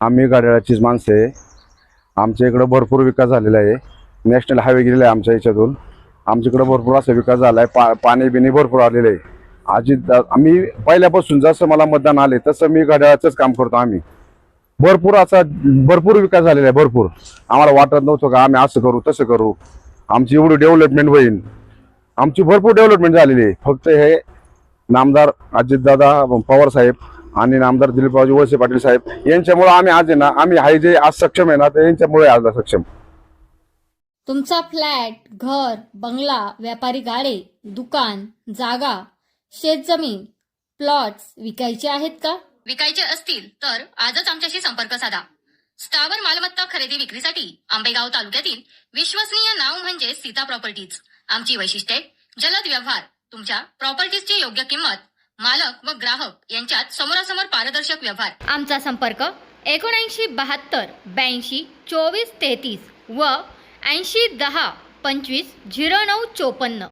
आम्ही गाड्याचीच माणसं आहे. आमच्या इकडं भरपूर विकास झालेला आहे. नॅशनल हायवे गेलेला आहे आमच्या याच्यातून. आमच्याकडे भरपूर असा विकास झाला आहे. पाणी बिणी भरपूर आलेलं आहे. आम्ही पहिल्यापासून जसं मला मतदान आले तसं मी घड्याळाचंच काम करतो. आम्ही भरपूर विकास झालेला आहे. भरपूर आम्हाला वाटत नव्हतं का आम्ही असं करू तसं करू, आमची एवढी डेव्हलपमेंट होईल. आमची भरपूर डेव्हलपमेंट झालेली आहे. फक्त हे नामदार अजितदादा पवार साहेब आणि नामदार दिलीपरावजी वळसे पाटील साहेब यांच्यामुळे आम्ही आज आहे ना, आम्ही हाय जे आज सक्षम आहे ना, ते यांच्यामुळे आज सक्षम. तुमचा फ्लॅट, घर, बंगला, व्यापारी गाडे, दुकान, जागा, शेतजमीन, प्लॉट्स विकायचे आहेत का? विकायचे असतील तर आजच आमच्याशी संपर्क साधा. स्थावर मालमत्ता खरेदी विक्रीसाठी आंबेगाव तालुक्यातील विश्वसनीय नाव म्हणजे सीता प्रॉपर्टीज. आमची वैशिष्ट्ये: जलद व्यवहार, तुमच्या प्रॉपर्टीजची योग्य किंमत, मालक व ग्राहक यांच्यात समोरासमोर पारदर्शक व्यवहार. आमचा संपर्क 7972 82 24 33 व 80 10 25 09 54.